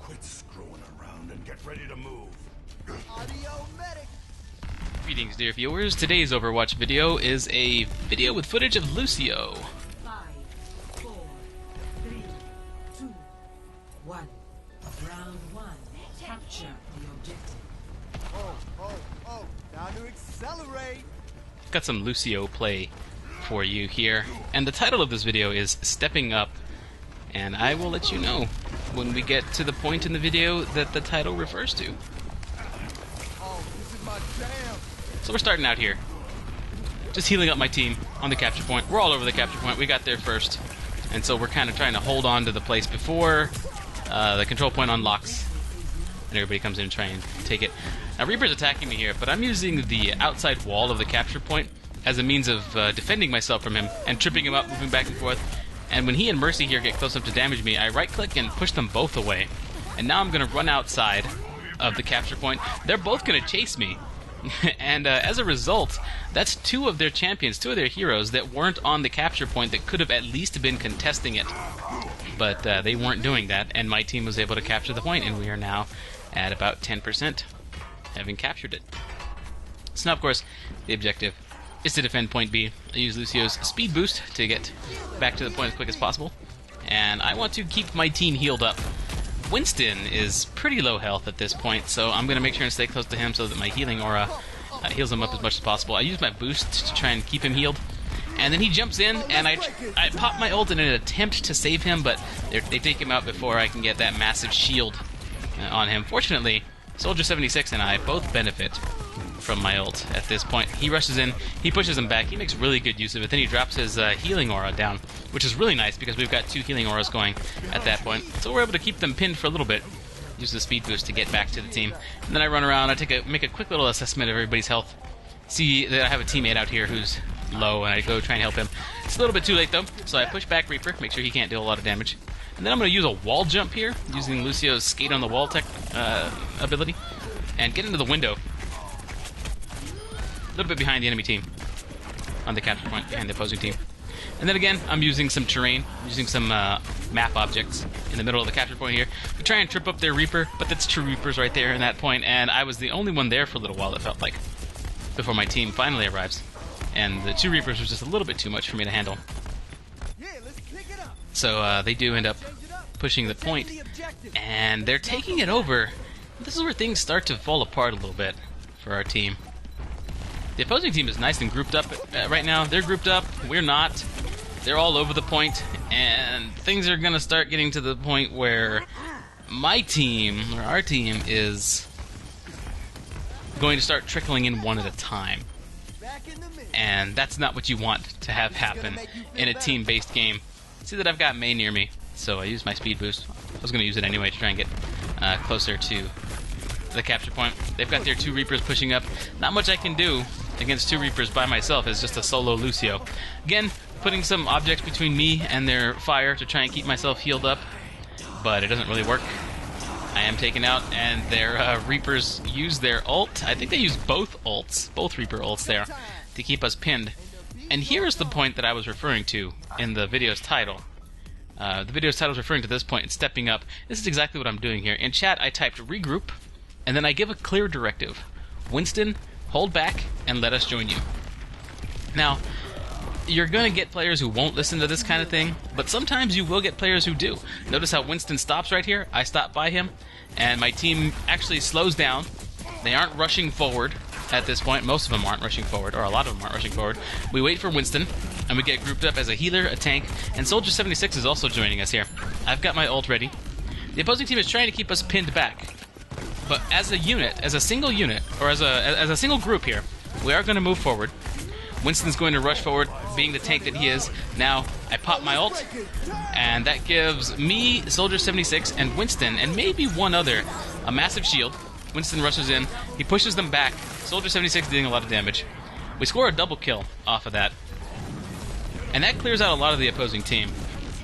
Quit screwing around and get ready to move. Audio medic. Greetings, dear viewers. Today's Overwatch video is a video with footage of Lucio. 5, 4, 3, 2, 1. Round 1. Capture the objective. Oh, time to accelerate. Got some Lucio play for you here. And the title of this video is Stepping Up. And I will let you know when we get to the point in the video that the title refers to. Oh, this is my jam. So we're starting out here. Just healing up my team on the capture point. We're all over the capture point. We got there first. And so we're kind of trying to hold on to the place before the control point unlocks. And everybody comes in and try and take it. Now Reaper's attacking me here, but I'm using the outside wall of the capture point as a means of defending myself from him and tripping him up, moving back and forth. And when he and Mercy here get close enough to damage me, I right-click and push them both away. And now I'm going to run outside of the capture point. They're both going to chase me. And as a result, that's two of their champions, two of their heroes that weren't on the capture point that could have at least been contesting it. But they weren't doing that, and my team was able to capture the point, and we are now at about 10%, having captured it. So now, of course, the objective is to defend point B. I use Lucio's speed boost to get back to the point as quick as possible. And I want to keep my team healed up. Winston is pretty low health at this point, so I'm going to make sure and stay close to him so that my healing aura heals him up as much as possible. I use my boost to try and keep him healed. And then he jumps in, and I pop my ult in an attempt to save him, but they take him out before I can get that massive shield on him. Fortunately, Soldier 76 and I both benefit from my ult at this point. He rushes in, he pushes him back, he makes really good use of it, then he drops his healing aura down, which is really nice because we've got two healing auras going at that point. So we're able to keep them pinned for a little bit, use the speed boost to get back to the team. And then I run around, I make a quick little assessment of everybody's health, see that I have a teammate out here who's low, and I go try and help him. It's a little bit too late though, so I push back Reaper, make sure he can't deal a lot of damage. And then I'm going to use a wall jump here, using Lucio's skate on the wall tech ability, and get into the window. A little bit behind the enemy team, on the capture point, behind the opposing team. And then again, I'm using some terrain, using some map objects in the middle of the capture point here. We try and trip up their Reaper, but that's two Reapers right there in that point, and I was the only one there for a little while, it felt like, before my team finally arrives. And the two Reapers was just a little bit too much for me to handle. So they do end up pushing the point, and they're taking it over. This is where things start to fall apart a little bit for our team. The opposing team is nice and grouped up right now. They're grouped up, we're not. They're all over the point, and things are going to start getting to the point where my team, or our team, is going to start trickling in one at a time. And that's not what you want to have happen in a team-based game. See that I've got Mei near me, so I use my speed boost. I was going to use it anyway to try and get closer to the capture point. They've got their two Reapers pushing up. Not much I can do against two Reapers by myself as just a solo Lucio. Again, putting some objects between me and their fire to try and keep myself healed up, but it doesn't really work. I am taken out, and their Reapers use their ult. I think they use both ults, both Reaper ults there, to keep us pinned. And here's the point that I was referring to in the video's title. The video's title is referring to this point, stepping up. This is exactly what I'm doing here. In chat, I typed regroup, and then I give a clear directive. Winston, hold back, and let us join you. Now, you're going to get players who won't listen to this kind of thing, but sometimes you will get players who do. Notice how Winston stops right here. I stop by him, and my team actually slows down. They aren't rushing forward at this point. Most of them aren't rushing forward, or a lot of them aren't rushing forward. We wait for Winston, and we get grouped up as a healer, a tank, and Soldier 76 is also joining us here. I've got my ult ready. The opposing team is trying to keep us pinned back, but as a unit, as a single unit, or as a single group here, we are going to move forward. Winston's going to rush forward, being the tank that he is. Now, I pop my ult, and that gives me, Soldier 76, and Winston, and maybe one other, a massive shield. Winston rushes in, he pushes them back. Soldier 76 doing a lot of damage. We score a double kill off of that. And that clears out a lot of the opposing team.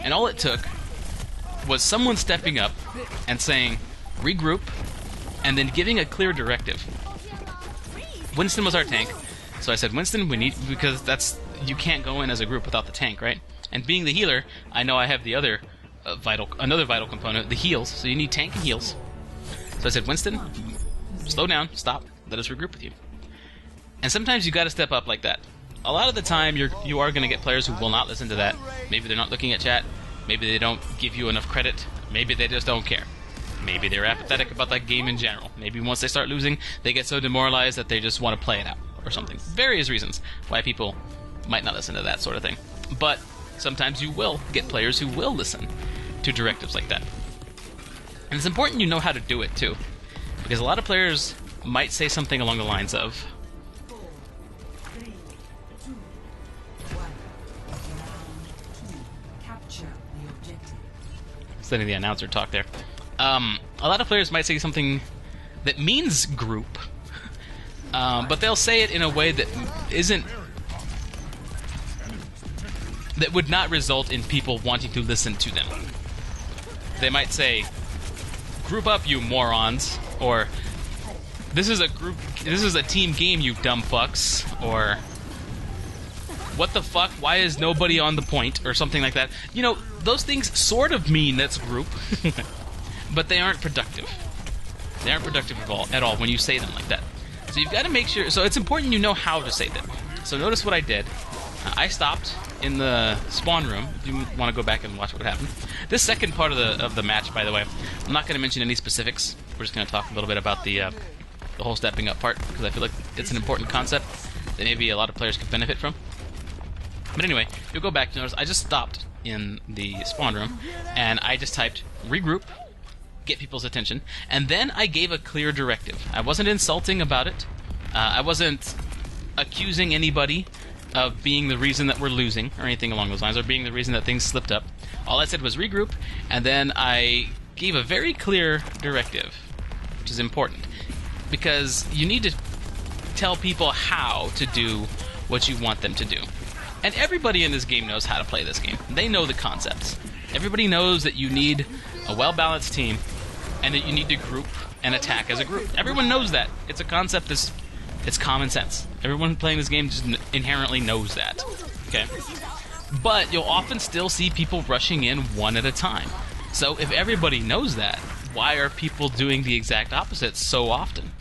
And all it took was someone stepping up and saying, regroup, and then giving a clear directive. Winston was our tank, so I said, Winston, we need, because you can't go in as a group without the tank, right? And being the healer, I know I have the other another vital component, the heals. So you need tank and heals. So I said, Winston, slow down, stop, let us regroup with you. And sometimes you got to step up like that. A lot of the time, you are going to get players who will not listen to that. Maybe they're not looking at chat. Maybe they don't give you enough credit. Maybe they just don't care. Maybe they're apathetic about that game in general. Maybe once they start losing, they get so demoralized that they just want to play it out or something. Various reasons why people might not listen to that sort of thing. But sometimes you will get players who will listen to directives like that. And it's important you know how to do it too. Because a lot of players might say something along the lines of, letting the announcer talk there. A lot of players might say something that means group, but they'll say it in a way that would not result in people wanting to listen to them. They might say, "Group up, you morons," or "This is a team game, you dumb fucks," or "What the fuck? Why is nobody on the point?" or something like that. You know, those things sort of mean that's group, but they aren't productive. They aren't productive at all when you say them like that. So you've got to make sure. So it's important you know how to say them. So notice what I did. I stopped in the spawn room. If you want to go back and watch what happened. This second part of the match, by the way, I'm not going to mention any specifics. We're just going to talk a little bit about the whole stepping up part, because I feel like it's an important concept that maybe a lot of players could benefit from. But anyway, you'll go back to notice I just stopped in the spawn room, and I just typed regroup, get people's attention, and then I gave a clear directive. I wasn't insulting about it. I wasn't accusing anybody of being the reason that we're losing or anything along those lines, or being the reason that things slipped up. All I said was regroup, and then I gave a very clear directive, which is important, because you need to tell people how to do what you want them to do. And everybody in this game knows how to play this game. They know the concepts. Everybody knows that you need a well-balanced team and that you need to group and attack as a group. Everyone knows that. It's a concept it's common sense. Everyone playing this game just inherently knows that. Okay? But you'll often still see people rushing in one at a time. So if everybody knows that, why are people doing the exact opposite so often?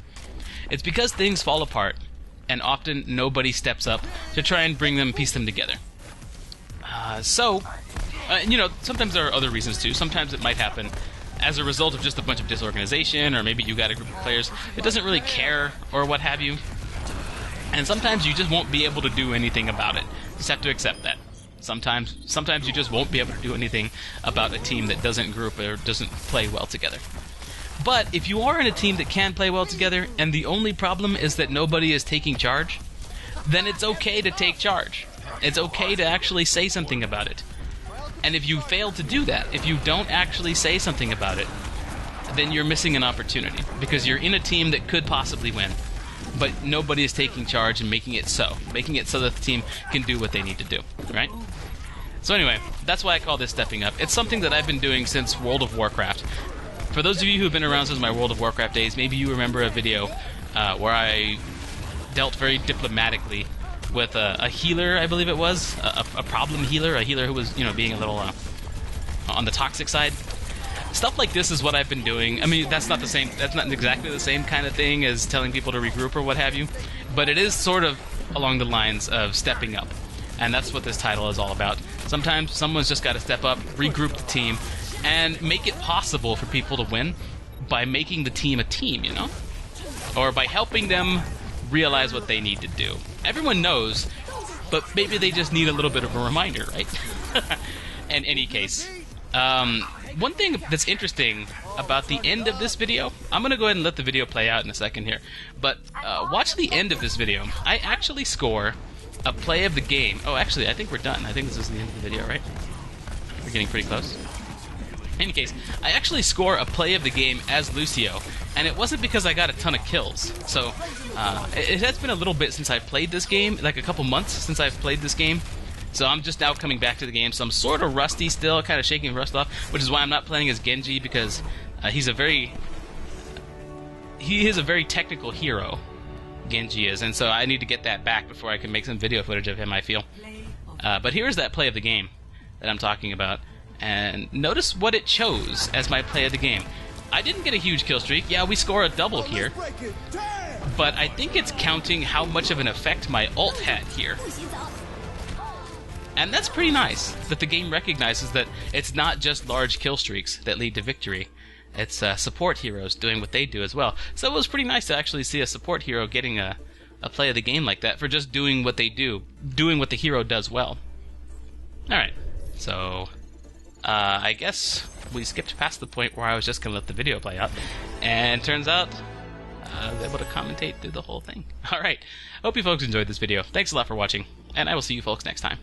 It's because things fall apart, and often nobody steps up to try and piece them together. You know, sometimes there are other reasons too. Sometimes it might happen as a result of just a bunch of disorganization, or maybe you got a group of players that doesn't really care, or what have you. And sometimes you just won't be able to do anything about it. You just have to accept that. Sometimes you just won't be able to do anything about a team that doesn't group or doesn't play well together. But if you are in a team that can play well together, and the only problem is that nobody is taking charge, then it's okay to take charge. It's okay to actually say something about it. And if you fail to do that, if you don't actually say something about it, then you're missing an opportunity, because you're in a team that could possibly win, but nobody is taking charge and making it so that the team can do what they need to do, right? So anyway, that's why I call this stepping up. It's something that I've been doing since World of Warcraft. For those of you who have been around since my World of Warcraft days, maybe you remember a video where I dealt very diplomatically with a healer, I believe it was, a problem healer, a healer who was, you know, being a little on the toxic side. Stuff like this is what I've been doing. I mean, that's not exactly the same kind of thing as telling people to regroup or what have you, but it is sort of along the lines of stepping up, and that's what this title is all about. Sometimes someone's just got to step up, regroup the team, and make it possible for people to win by making the team a team, you know? Or by helping them realize what they need to do. Everyone knows, but maybe they just need a little bit of a reminder, right? In any case, one thing that's interesting about the end of this video, I'm going to go ahead and let the video play out in a second here, but watch the end of this video. I actually score a play of the game. Oh, actually, I think we're done. I think this is the end of the video, right? We're getting pretty close. In any case, I actually score a play of the game as Lucio, and it wasn't because I got a ton of kills. So, it has been a little bit since I've played this game, like a couple months since I've played this game. So I'm just now coming back to the game, so I'm sort of rusty still, kind of shaking rust off, which is why I'm not playing as Genji, because he is a very technical hero, Genji is, and so I need to get that back before I can make some video footage of him, I feel. But here's that play of the game that I'm talking about. And notice what it chose as my play of the game. I didn't get a huge kill streak. Yeah, we score a double here. But I think it's counting how much of an effect my ult had here. And that's pretty nice, that the game recognizes that it's not just large kill streaks that lead to victory. It's support heroes doing what they do as well. So it was pretty nice to actually see a support hero getting a play of the game like that for just doing what they do, doing what the hero does well. Alright, so I guess we skipped past the point where I was just going to let the video play out, and turns out I was able to commentate through the whole thing. Alright, hope you folks enjoyed this video. Thanks a lot for watching, and I will see you folks next time.